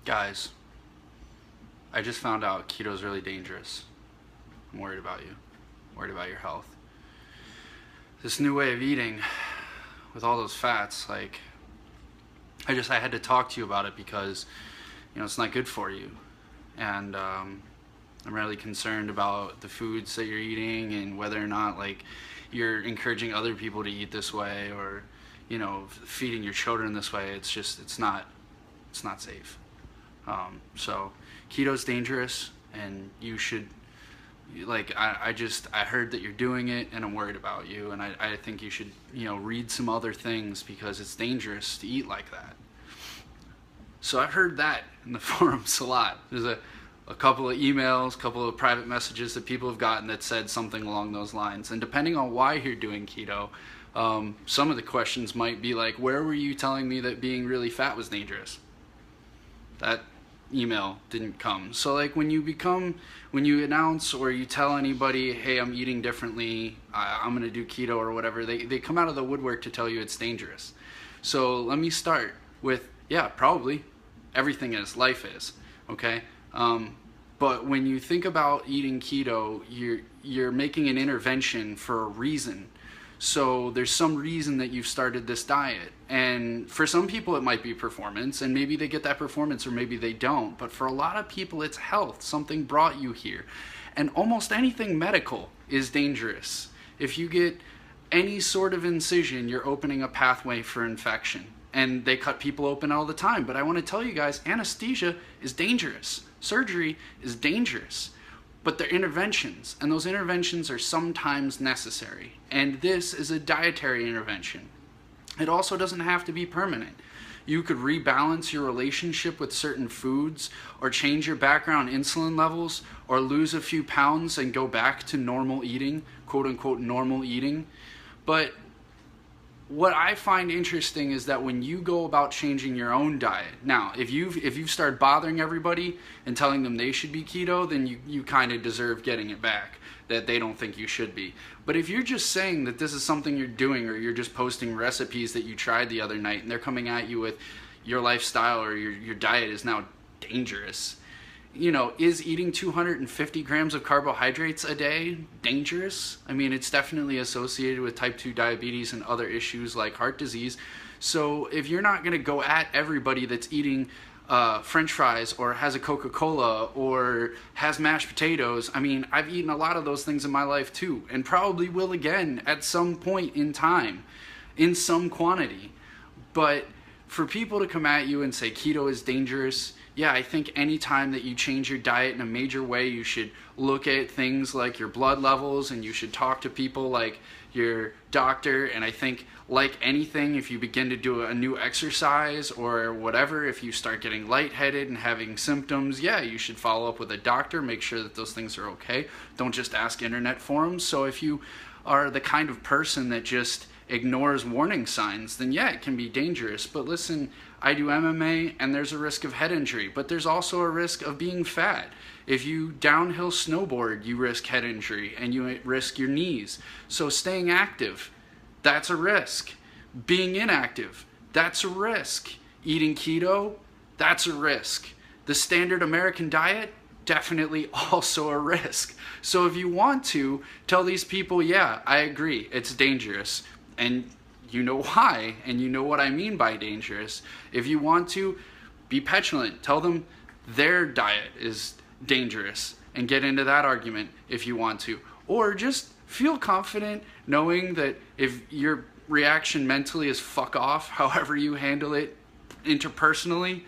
Guys, I just found out keto is really dangerous. I'm worried about you. I'm worried about your health. This new way of eating with all those fats, like, I had to talk to you about it because, it's not good for you. And I'm really concerned about the foods that you're eating and whether or not, like, you're encouraging other people to eat this way or, feeding your children this way. It's not safe. So keto's dangerous, and you should, I heard that you're doing it, and I'm worried about you, and I think you should, read some other things because it's dangerous to eat like that. So I've heard that in the forums a lot. There's a couple of emails, a couple of private messages that people have gotten that said something along those lines. And depending on why you're doing keto, some of the questions might be like, where were you telling me that being really fat was dangerous? That email didn't come. So like when you announce or you tell anybody, hey, I'm eating differently, I'm gonna do keto or whatever, they come out of the woodwork to tell you it's dangerous. So let me start with, yeah, probably everything is, life is, okay? But when you think about eating keto, you're making an intervention for a reason. So there's some reason that you've started this diet. And for some people it might be performance, and maybe they get that performance or maybe they don't. But for a lot of people it's health. Something brought you here. And almost anything medical is dangerous. If you get any sort of incision, you're opening a pathway for infection. And they cut people open all the time. But I want to tell you guys, anesthesia is dangerous. Surgery is dangerous. But they're interventions, and those interventions are sometimes necessary. And this is a dietary intervention. It also doesn't have to be permanent. You could rebalance your relationship with certain foods, or change your background insulin levels, or lose a few pounds and go back to normal eating, quote unquote normal eating. But what I find interesting is that when you go about changing your own diet, now if you've started bothering everybody and telling them they should be keto, then you kind of deserve getting it back, that they don't think you should be. But if you're just saying that this is something you're doing, or you're just posting recipes that you tried the other night and they're coming at you with your lifestyle or your diet is now dangerous, is eating 250 grams of carbohydrates a day dangerous? I mean, it's definitely associated with type 2 diabetes and other issues like heart disease. So if you're not going to go at everybody that's eating French fries or has a Coca-Cola or has mashed potatoes, I mean, I've eaten a lot of those things in my life too, and probably will again at some point in time, in some quantity. But for people to come at you and say keto is dangerous, yeah, I think any time that you change your diet in a major way, you should look at things like your blood levels, and you should talk to people like your doctor. And I think, like anything, if you begin to do a new exercise or whatever, if you start getting lightheaded and having symptoms, yeah, you should follow up with a doctor, make sure that those things are okay. Don't just ask internet forums. So if you are the kind of person that just ignores warning signs, then yeah, it can be dangerous. But listen, I do MMA, and there's a risk of head injury, but there's also a risk of being fat. If you downhill snowboard, you risk head injury and you risk your knees. So staying active, that's a risk. Being inactive, that's a risk. Eating keto, that's a risk. The standard American diet, definitely also a risk. So if you want to tell these people, yeah, I agree, it's dangerous, and you know why, and you know what I mean by dangerous. If you want to, be petulant. Tell them their diet is dangerous and get into that argument if you want to. Or just feel confident knowing that if your reaction mentally is fuck off, however you handle it interpersonally,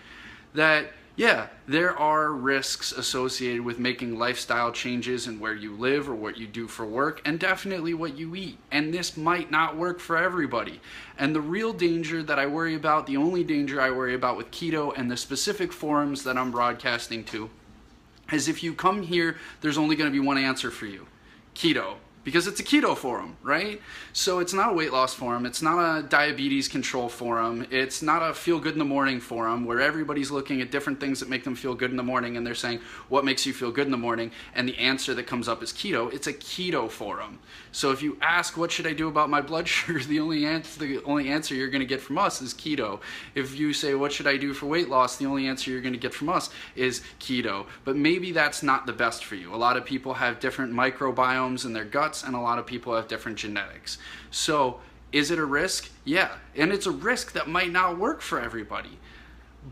that yeah, there are risks associated with making lifestyle changes in where you live or what you do for work, and definitely what you eat. And this might not work for everybody. And the real danger that I worry about, the only danger I worry about with keto and the specific forums that I'm broadcasting to, is if you come here, there's only going to be one answer for you: keto. because it's a keto forum, right? So it's not a weight loss forum, it's not a diabetes control forum, it's not a feel good in the morning forum where everybody's looking at different things that make them feel good in the morning and they're saying, what makes you feel good in the morning? And the answer that comes up is keto. It's a keto forum. So if you ask, what should I do about my blood sugar? The only answer you're gonna get from us is keto. If you say, what should I do for weight loss? The only answer you're gonna get from us is keto. But maybe that's not the best for you. A lot of people have different microbiomes in their guts, and a lot of people have different genetics. So is it a risk? Yeah, and it's a risk that might not work for everybody.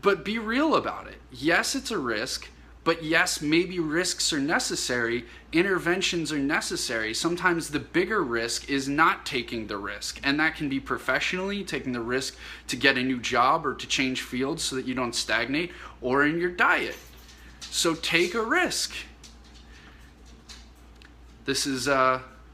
But be real about it. Yes, it's a risk, but yes, maybe risks are necessary, interventions are necessary. Sometimes the bigger risk is not taking the risk, and that can be professionally, taking the risk to get a new job or to change fields so that you don't stagnate, or in your diet. So take a risk. This is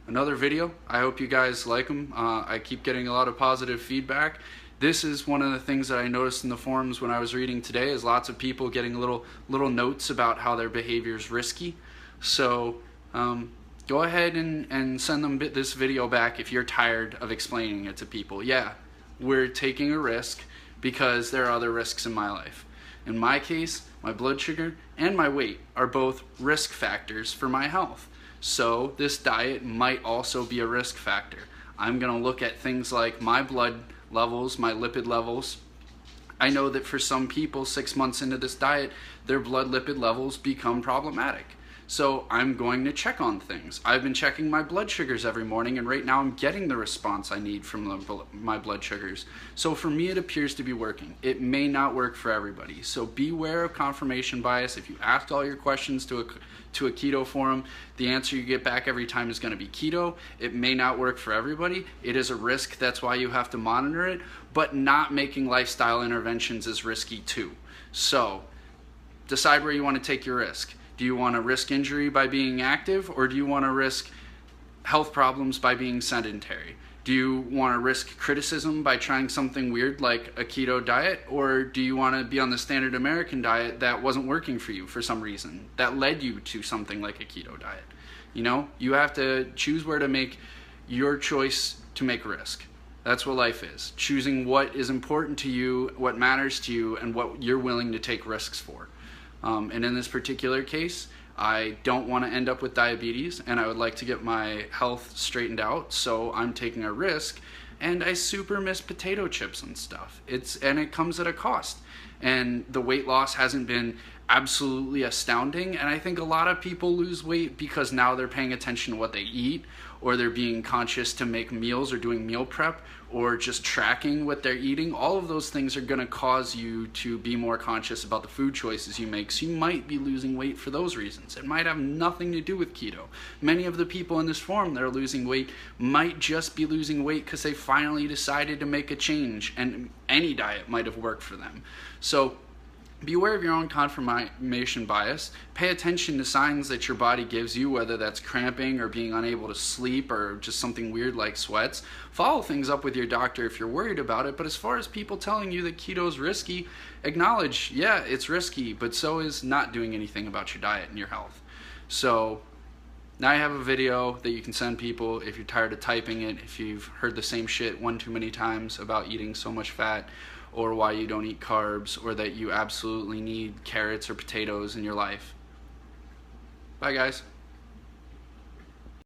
another video. I hope you guys like them. I keep getting a lot of positive feedback. This is one of the things that I noticed in the forums when I was reading today, is lots of people getting little notes about how their behavior is risky. So go ahead and send them this video back if you're tired of explaining it to people. Yeah, we're taking a risk because there are other risks in my life. In my case, my blood sugar and my weight are both risk factors for my health. So this diet might also be a risk factor. I'm going to look at things like my blood levels, my lipid levels. I know that for some people, 6 months into this diet, their blood lipid levels become problematic. So I'm going to check on things. I've been checking my blood sugars every morning, and right now I'm getting the response I need from my blood sugars. So for me, it appears to be working. It may not work for everybody. So beware of confirmation bias. If you ask all your questions to a keto forum, the answer you get back every time is going to be keto. It may not work for everybody. It is a risk. That's why you have to monitor it. But not making lifestyle interventions is risky too. So decide where you want to take your risk. Do you want to risk injury by being active, or do you want to risk health problems by being sedentary? Do you want to risk criticism by trying something weird like a keto diet, or do you want to be on the standard American diet that wasn't working for you for some reason, that led you to something like a keto diet? You know, you have to choose where to make your choice to make risk. That's what life is. Choosing what is important to you, what matters to you, and what you're willing to take risks for. And in this particular case, I don't want to end up with diabetes, and I would like to get my health straightened out, so I'm taking a risk, and I super miss potato chips and stuff. And it comes at a cost. And the weight loss hasn't been absolutely astounding, and I think a lot of people lose weight because now they're paying attention to what they eat, or they're being conscious to make meals or doing meal prep, or just tracking what they're eating. All of those things are going to cause you to be more conscious about the food choices you make. So you might be losing weight for those reasons. It might have nothing to do with keto. Many of the people in this forum that are losing weight might just be losing weight because they finally decided to make a change, and any diet might have worked for them. So be aware of your own confirmation bias. Pay attention to signs that your body gives you, whether that's cramping or being unable to sleep or just something weird like sweats. Follow things up with your doctor if you're worried about it. But as far as people telling you that keto is risky, acknowledge, yeah, it's risky, but so is not doing anything about your diet and your health. So now you have a video that you can send people if you're tired of typing it, if you've heard the same shit one too many times about eating so much fat, or why you don't eat carbs, or that you absolutely need carrots or potatoes in your life. Bye, guys.